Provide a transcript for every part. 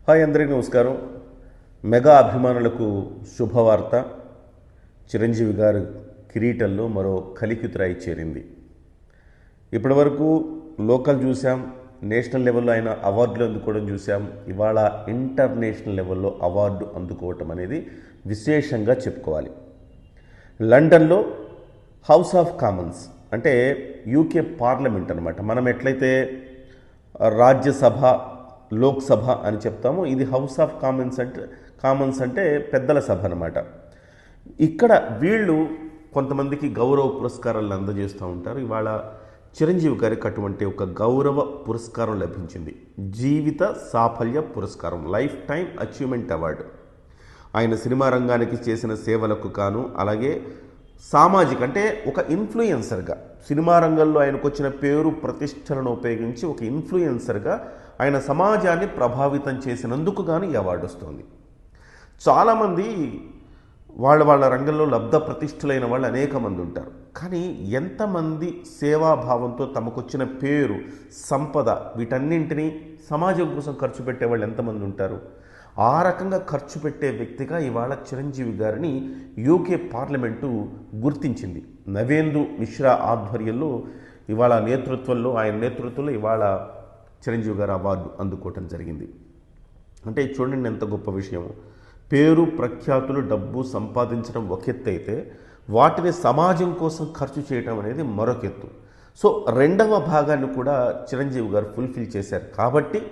Hi, అందరికీ నమస్కారం. Mega అభిమానులకు శుభవార్త. చిరంజీవి గారు కిరీటంలో మరో కలికితురాయి చేరింది. ఇప్పటి వరకు లోకల్ చూసాం, నేషనల్ లెవెల్లో ఆయన అవార్డులు అందుకోవడం చూసాం. ఇవాళ ఇంటర్నేషనల్ లెవెల్లో అవార్డు అందుకోవటం అనేది విశేషంగా చెప్పుకోవాలి. లండన్లో హౌస్ ఆఫ్ కామన్స్ అంటే యూకే పార్లమెంట్ అనమాట. మనం ఎట్లయితే రాజ్యసభ, లోక్సభ అని చెప్తాము, ఇది హౌస్ ఆఫ్ కామన్స్ అంటే పెద్దల సభ అనమాట. ఇక్కడ వీళ్ళు కొంతమందికి గౌరవ పురస్కారాలను అందజేస్తూ ఉంటారు. ఇవాళ చిరంజీవి గారికి అటువంటి ఒక గౌరవ పురస్కారం లభించింది. జీవిత సాఫల్య పురస్కారం, లైఫ్ టైం అచీవ్మెంట్ అవార్డు. ఆయన సినిమా రంగానికి చేసిన సేవలకు కాను, అలాగే సామాజిక అంటే ఒక ఇన్ఫ్లుయెన్సర్గా, సినిమా రంగంలో ఆయనకు వచ్చిన పేరు ప్రతిష్టలను ఉపయోగించి ఒక ఇన్ఫ్లుయెన్సర్గా ఆయన సమాజాన్ని ప్రభావితం చేసినందుకు గాను ఈ అవార్డు వస్తుంది. చాలామంది వాళ్ళ రంగంలో లబ్ధ ప్రతిష్ఠులైన వాళ్ళు అనేక మంది ఉంటారు. కానీ ఎంతమంది సేవాభావంతో తమకొచ్చిన పేరు, సంపద, వీటన్నింటినీ సమాజం కోసం ఖర్చు పెట్టే వాళ్ళు ఎంతమంది ఉంటారు? ఆ రకంగా ఖర్చు పెట్టే వ్యక్తిగా ఇవాళ చిరంజీవి గారిని యూకే పార్లమెంటు గుర్తించింది. నవేందు మిశ్రా ఆధ్వర్యంలో ఇవాళ ఆయన నేతృత్వంలో ఇవాళ చిరంజీవి గారు అవార్డు అందుకోవటం జరిగింది. అంటే చూడండి ఎంత గొప్ప విషయం. పేరు, ప్రఖ్యాతులు, డబ్బు సంపాదించడం ఒక ఎత్తు అయితే, వాటిని సమాజం కోసం ఖర్చు చేయటం అనేది మరొక ఎత్తు. సో రెండవ భాగాన్ని కూడా చిరంజీవి గారు ఫుల్ఫిల్ చేశారు. కాబట్టి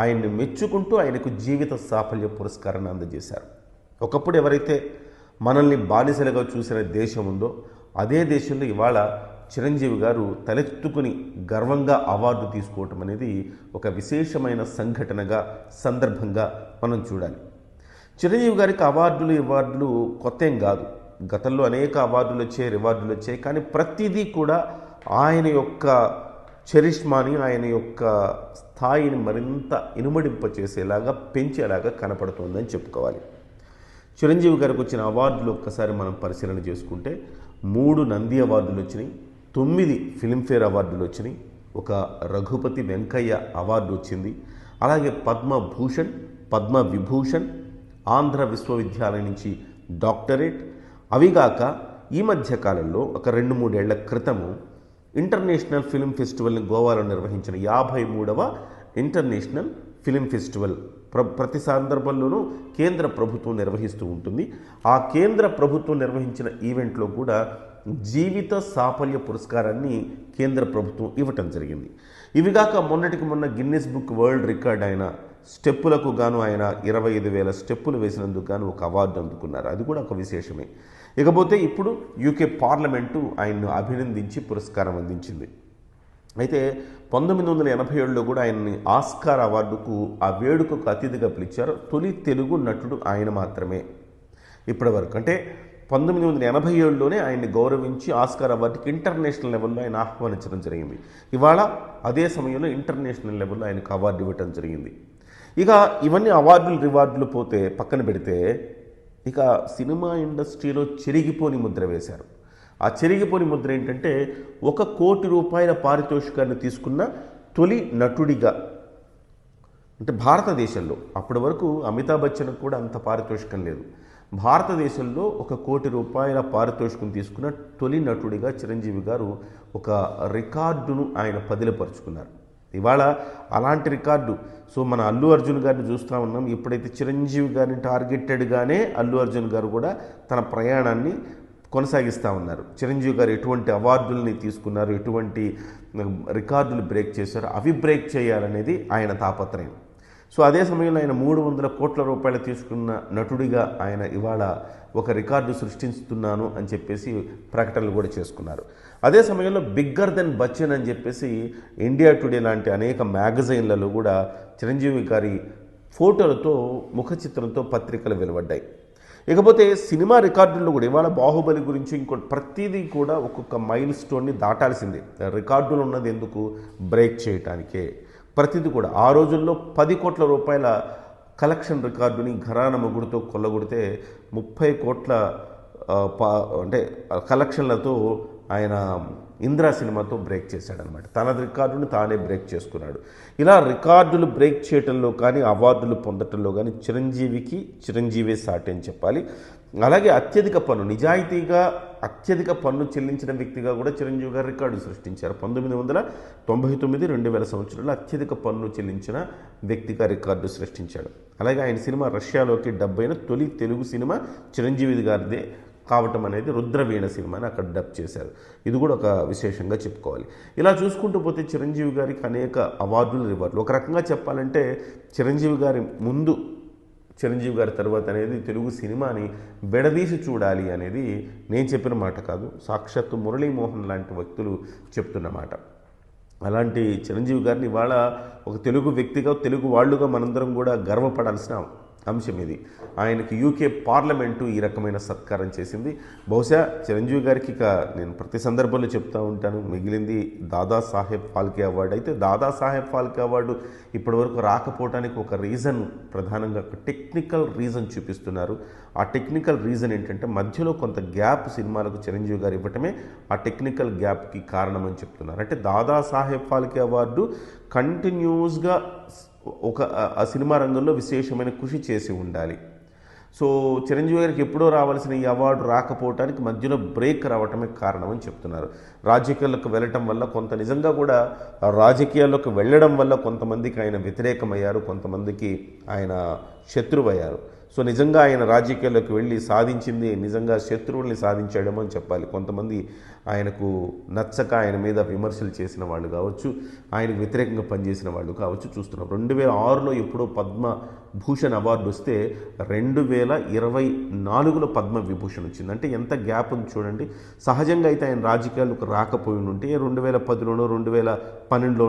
ఆయన్ని మెచ్చుకుంటూ ఆయనకు జీవిత సాఫల్య పురస్కారాన్ని అందజేశారు. ఒకప్పుడు ఎవరైతే మనల్ని బానిసలుగా చూసిన దేశం ఉందో, అదే దేశంలో ఇవాళ చిరంజీవి గారు తలెత్తుకుని గర్వంగా అవార్డు తీసుకోవటం అనేది ఒక విశేషమైన సంఘటనగా, సందర్భంగా మనం చూడాలి. చిరంజీవి గారికి అవార్డులు కొత్త ఏం కాదు. గతంలో అనేక అవార్డులు వచ్చాయి, రివార్డులు వచ్చాయి. కానీ ప్రతిదీ కూడా ఆయన యొక్క చరిష్మాని, ఆయన యొక్క స్థాయిని మరింత ఇనుమడింపచేసేలాగా, పెంచేలాగా కనపడుతుందని చెప్పుకోవాలి. చిరంజీవి గారికి వచ్చిన అవార్డులు ఒక్కసారి మనం పరిశీలన చేసుకుంటే 3 నంది అవార్డులు వచ్చినాయి, 9 ఫిల్మ్ఫేర్ అవార్డులు వచ్చినాయి, ఒక రఘుపతి వెంకయ్య అవార్డు వచ్చింది, అలాగే పద్మభూషణ్, పద్మవిభూషణ్, ఆంధ్ర విశ్వవిద్యాలయం నుంచి డాక్టరేట్. అవిగాక ఈ మధ్య కాలంలో ఒక 2-3 ఏళ్ల క్రితము ఇంటర్నేషనల్ ఫిల్మ్ ఫెస్టివల్ని గోవాలో నిర్వహించిన 53వ ఇంటర్నేషనల్ ఫిల్మ్ ఫెస్టివల్ ప్రతి సందర్భంలోనూ కేంద్ర ప్రభుత్వం నిర్వహిస్తూ ఉంటుంది. ఆ కేంద్ర ప్రభుత్వం నిర్వహించిన ఈవెంట్లో కూడా జీవిత సాఫల్య పురస్కారాన్ని కేంద్ర ప్రభుత్వం ఇవ్వటం జరిగింది. ఇవిగాక మొన్నటికి మొన్న గిన్నిస్ బుక్ వరల్డ్ రికార్డ్ అయిన స్టెప్పులకు గాను ఆయన 25,000 స్టెప్పులు వేసినందుకు గాను ఒక అవార్డు అందుకున్నారు. అది కూడా ఒక విశేషమే. ఇకపోతే ఇప్పుడు యూకే పార్లమెంటు ఆయన్ను అభినందించి పురస్కారం అందించింది. అయితే 1987లో కూడా ఆయన్ని ఆస్కార్ అవార్డుకు, ఆ వేడుకకు అతిథిగా పిలిచారు. తొలి తెలుగు నటుడు ఆయన మాత్రమే ఇప్పటి వరకు. అంటే 1987లోనే ఆయన్ని గౌరవించి ఆస్కార్ అవార్డుకి ఇంటర్నేషనల్ లెవెల్లో ఆయన ఆహ్వానించడం జరిగింది. ఇవాళ అదే సమయంలో ఇంటర్నేషనల్ లెవెల్లో ఆయనకు అవార్డు ఇవ్వటం జరిగింది. ఇక ఇవన్నీ అవార్డులు, రివార్డులు పోతే పక్కన పెడితే, ఇక సినిమా ఇండస్ట్రీలో చెరిగిపోని ముద్ర వేశారు. ఆ చెరిగిపోని ముద్ర ఏంటంటే, 1 కోటి రూపాయల పారితోషికాన్ని తీసుకున్న తొలి నటుడిగా. అంటే భారతదేశంలో అప్పటి వరకు అమితాబ్ బచ్చన్కు కూడా అంత పారితోషికం లేదు. భారతదేశంలో 1 కోటి రూపాయల పారితోషికం తీసుకున్న తొలి నటుడిగా చిరంజీవి గారు ఒక రికార్డును ఆయన పదిలపరుచుకున్నారు. ఇవాళ అలాంటి రికార్డు. సో మన అల్లు అర్జున్ గారిని చూస్తూ ఉన్నాం. ఇప్పుడైతే చిరంజీవి గారిని టార్గెటెడ్గానే అల్లు అర్జున్ గారు కూడా తన ప్రయాణాన్ని కొనసాగిస్తూ ఉన్నారు. చిరంజీవి గారు ఎటువంటి అవార్డుల్ని తీసుకున్నారు, ఎటువంటి రికార్డులు బ్రేక్ చేశారు, అవి బ్రేక్ చేయాలనేది ఆయన తాపత్రయం. సో అదే సమయంలో ఆయన 300 కోట్ల రూపాయలు తీసుకున్న నటుడిగా ఆయన ఇవాళ ఒక రికార్డు సృష్టిస్తున్నాను అని చెప్పేసి ప్రకటనలు కూడా చేసుకున్నారు. అదే సమయంలో బిగ్గర్ దెన్ బచ్చన్ అని చెప్పేసి ఇండియా టుడే లాంటి అనేక మ్యాగజైన్లలో కూడా చిరంజీవి గారి ఫోటోలతో, ముఖ చిత్రంతో పత్రికలు వెలువడ్డాయి. ఇకపోతే సినిమా రికార్డుల్లో కూడా ఇవాళ బాహుబలి గురించి ఇంకోటి ప్రతిదీ కూడా ఒక్కొక్క మైల్ స్టోన్ని దాటాల్సిందే. రికార్డులు ఉన్నది ఎందుకు? బ్రేక్ చేయటానికే. ప్రతిదీ కూడా ఆ రోజుల్లో 10 కోట్ల రూపాయల కలెక్షన్ రికార్డుని ఘరానా మొగుడుతో కొల్లగొడితే 30 కోట్ల అంటే కలెక్షన్లతో ఆయన ఇంద్రా సినిమాతో బ్రేక్ చేశాడనమాట. తన రికార్డును తానే బ్రేక్ చేసుకున్నాడు. ఇలా రికార్డులు బ్రేక్ చేయటంలో కానీ అవార్డులు పొందటంలో కానీ చిరంజీవికి చిరంజీవే సాటి అని చెప్పాలి. అలాగే అత్యధిక పన్ను, నిజాయితీగా అత్యధిక పన్ను చెల్లించిన వ్యక్తిగా కూడా చిరంజీవి గారు రికార్డు సృష్టించారు. 1999 2000 సంవత్సరంలో అత్యధిక పన్ను చెల్లించిన వ్యక్తిగా రికార్డు సృష్టించాడు. అలాగే ఆయన సినిమా రష్యాలోకి డబ్ అయిన తొలి తెలుగు సినిమా చిరంజీవి గారిదే కావటం అనేది రుద్రవీణ సినిమాని అక్కడ డబ్ చేశారు. ఇది కూడా ఒక విశేషంగా చెప్పుకోవాలి. ఇలా చూసుకుంటూ పోతే చిరంజీవి గారికి అనేక అవార్డులు రివార్డులు. ఒక రకంగా చెప్పాలంటే చిరంజీవి గారి ముందు, చిరంజీవి గారి తర్వాత అనేది తెలుగు సినిమాని విడదీసి చూడాలి అనేది నేను చెప్పిన మాట కాదు, సాక్షాత్తు మురళీమోహన్ లాంటి వ్యక్తులు చెప్తున్న మాట. అలాంటి చిరంజీవి గారిని ఇవాళ ఒక తెలుగు వ్యక్తిగా, తెలుగు వాళ్ళుగా మనందరం కూడా గర్వపడాల్సిన అంశం ఇది. ఆయనకి యూకే పార్లమెంటు ఈ రకమైన సత్కారం చేసింది. బహుశా చిరంజీవి గారికి ఇక నేను ప్రతి సందర్భంలో చెప్తూ ఉంటాను, మిగిలింది దాదాసాహెబ్ ఫాల్కే అవార్డు. అయితే దాదాసాహెబ్ ఫాల్కే అవార్డు ఇప్పటివరకు రాకపోవడానికి ఒక రీజన్, ప్రధానంగా ఒక టెక్నికల్ రీజన్ చూపిస్తున్నారు. ఆ టెక్నికల్ రీజన్ ఏంటంటే మధ్యలో కొంత గ్యాప్ సినిమాలకు చిరంజీవి గారు ఇవ్వటమే ఆ టెక్నికల్ గ్యాప్కి కారణమని చెప్తున్నారు. అంటే దాదాసాహెబ్ ఫాల్కే అవార్డు కంటిన్యూస్గా ఆ సినిమా రంగంలో విశేషమైన కృషి చేసి ఉండాలి. సో చిరంజీవి గారికి ఎప్పుడో రావాల్సిన ఈ అవార్డు రాకపోవటానికి మధ్యలో బ్రేక్ రావటమే కారణం అని చెప్తున్నారు. రాజకీయాల్లోకి వెళ్ళటం వల్ల కొంత, నిజంగా కూడా రాజకీయాల్లోకి వెళ్ళడం వల్ల కొంతమందికి ఆయన వ్యతిరేకమయ్యారు, కొంతమందికి ఆయన శత్రువయ్యారు. సో నిజంగా ఆయన రాజకీయాల్లోకి వెళ్ళి సాధించింది నిజంగా శత్రువుల్ని సాధించడమో అని చెప్పాలి. కొంతమంది ఆయనకు నచ్చక ఆయన మీద విమర్శలు చేసిన వాళ్ళు కావచ్చు, ఆయనకు వ్యతిరేకంగా పనిచేసిన వాళ్ళు కావచ్చు చూస్తున్నాం. 2006లో ఎప్పుడో పద్మభూషణ్ అవార్డు వస్తే 2024లో పద్మవిభూషణ్ వచ్చింది. అంటే ఎంత గ్యాప్ ఉంది చూడండి. సహజంగా అయితే ఆయన రాజకీయాలకు రాకపోయి ఉంటే 2010లోనో 2012లో